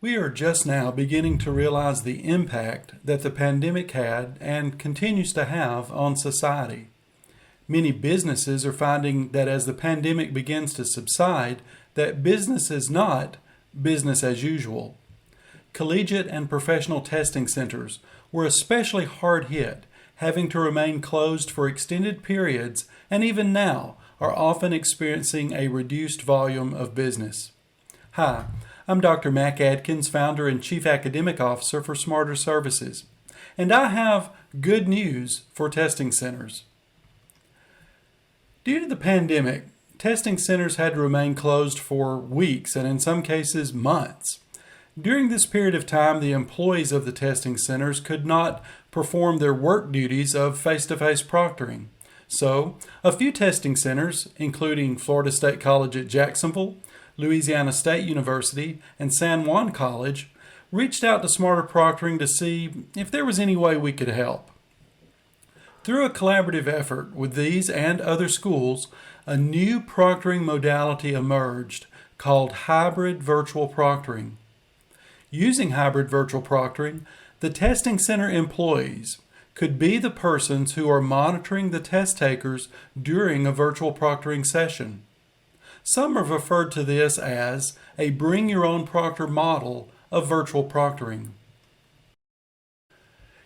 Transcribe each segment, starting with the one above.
We are just now beginning to realize the impact that the pandemic had and continues to have on society. Many businesses are finding that as the pandemic begins to subside, that business is not business as usual. Collegiate and professional testing centers were especially hard hit, having to remain closed for extended periods, and even now are often experiencing a reduced volume of business. Hi, I'm Dr. Mac Adkins, founder and Chief Academic Officer for Smarter Services, and I have good news for testing centers. Due to the pandemic, testing centers had to remain closed for weeks and in some cases months. During this period of time, the employees of the testing centers could not perform their work duties of face-to-face proctoring. So, a few testing centers, including Florida State College at Jacksonville, Louisiana State University, and San Juan College, reached out to Smarter Proctoring to see if there was any way we could help. Through a collaborative effort with these and other schools, a new proctoring modality emerged called Hybrid Virtual Proctoring. Using Hybrid Virtual Proctoring, the testing center employees could be the persons who are monitoring the test takers during a virtual proctoring session. Some have referred to this as a bring your own proctor model of virtual proctoring.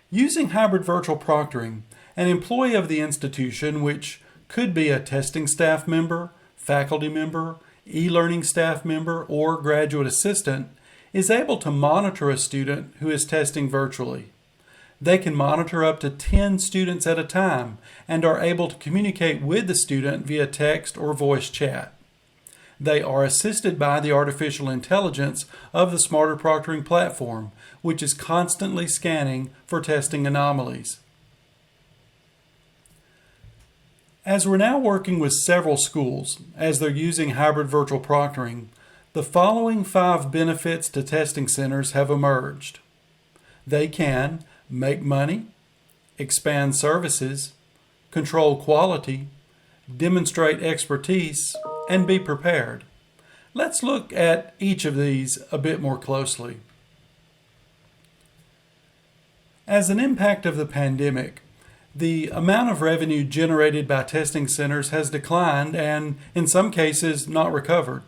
Using Hybrid Virtual Proctoring, an employee of the institution, which could be a testing staff member, faculty member, e-learning staff member, or graduate assistant, is able to monitor a student who is testing virtually. They can monitor up to 10 students at a time and are able to communicate with the student via text or voice chat. They are assisted by the artificial intelligence of the Smarter Proctoring platform, which is constantly scanning for testing anomalies. As we're now working with several schools as they're using Hybrid Virtual Proctoring, the following 5 benefits to testing centers have emerged. They can make money, expand services, control quality, demonstrate expertise, and be prepared. Let's look at each of these a bit more closely. As an impact of the pandemic, the amount of revenue generated by testing centers has declined and, in some cases, not recovered.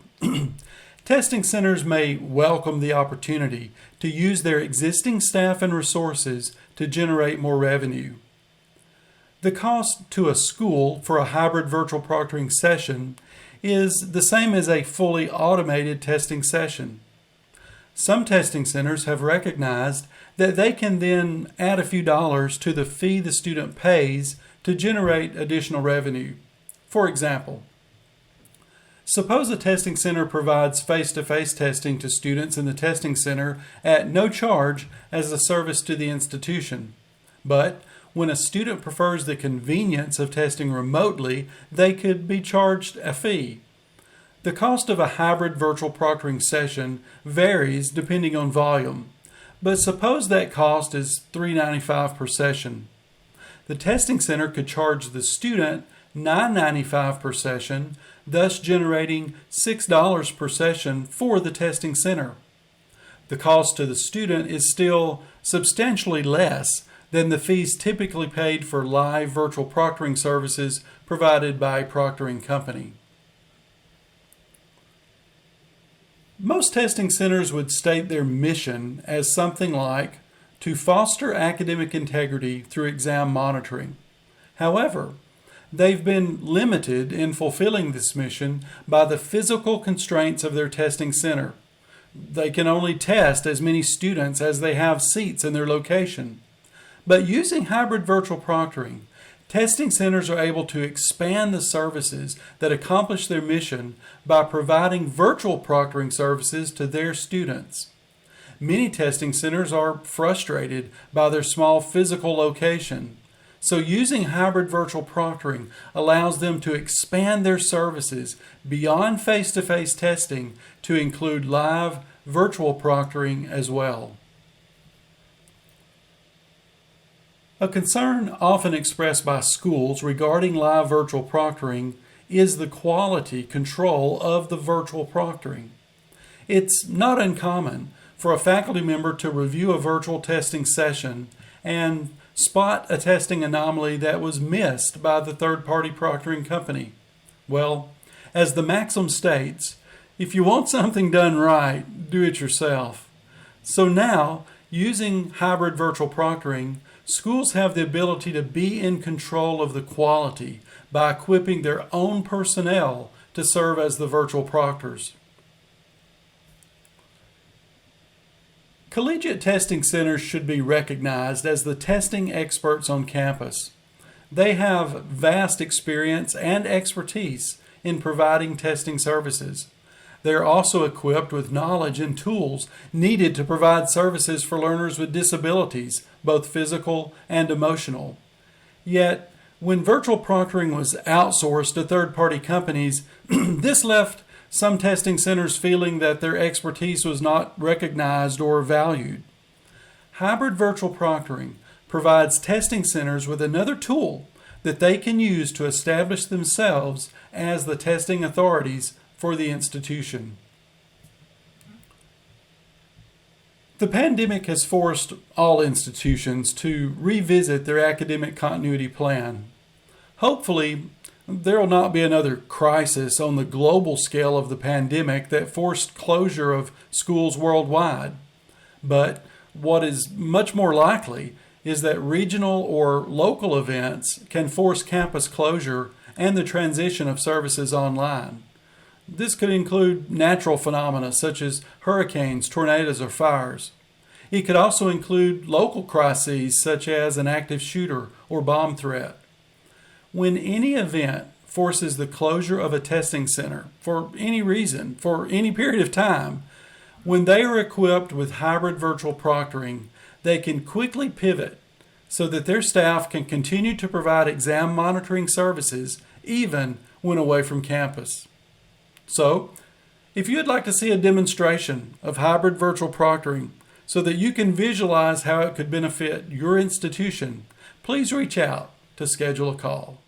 Testing centers may welcome the opportunity to use their existing staff and resources to generate more revenue. The cost to a school for a hybrid virtual proctoring session is the same as a fully automated testing session. Some testing centers have recognized that they can then add a few dollars to the fee the student pays to generate additional revenue. For example, suppose a testing center provides face-to-face testing to students in the testing center at no charge as a service to the institution. But when a student prefers the convenience of testing remotely, they could be charged a fee. The cost of a hybrid virtual proctoring session varies depending on volume, but suppose that cost is $3.95 per session. The testing center could charge the student $9.95 per session, thus generating $6 per session for the testing center. The cost to the student is still substantially less than the fees typically paid for live virtual proctoring services provided by a proctoring company. Most testing centers would state their mission as something like to foster academic integrity through exam monitoring. However, they've been limited in fulfilling this mission by the physical constraints of their testing center. They can only test as many students as they have seats in their location. But using hybrid virtual proctoring, testing centers are able to expand the services that accomplish their mission by providing virtual proctoring services to their students. Many testing centers are frustrated by their small physical location, so using hybrid virtual proctoring allows them to expand their services beyond face-to-face testing to include live virtual proctoring as well. A concern often expressed by schools regarding live virtual proctoring is the quality control of the virtual proctoring. It's not uncommon for a faculty member to review a virtual testing session and spot a testing anomaly that was missed by the third-party proctoring company? Well, as the maxim states, if you want something done right, do it yourself. So now, using hybrid virtual proctoring, schools have the ability to be in control of the quality by equipping their own personnel to serve as the virtual proctors. Collegiate testing centers should be recognized as the testing experts on campus. They have vast experience and expertise in providing testing services. They are also equipped with knowledge and tools needed to provide services for learners with disabilities, both physical and emotional. Yet, when virtual proctoring was outsourced to third-party companies, this left some testing centers feeling that their expertise was not recognized or valued. Hybrid virtual proctoring provides testing centers with another tool that they can use to establish themselves as the testing authorities for the institution. The pandemic has forced all institutions to revisit their academic continuity plan. Hopefully, there will not be another crisis on the global scale of the pandemic that forced closure of schools worldwide. But what is much more likely is that regional or local events can force campus closure and the transition of services online. This could include natural phenomena such as hurricanes, tornadoes, or fires. It could also include local crises such as an active shooter or bomb threat. When any event forces the closure of a testing center for any reason, for any period of time, when they are equipped with hybrid virtual proctoring, they can quickly pivot so that their staff can continue to provide exam monitoring services even when away from campus. So, if you would like to see a demonstration of hybrid virtual proctoring so that you can visualize how it could benefit your institution, please reach out to schedule a call.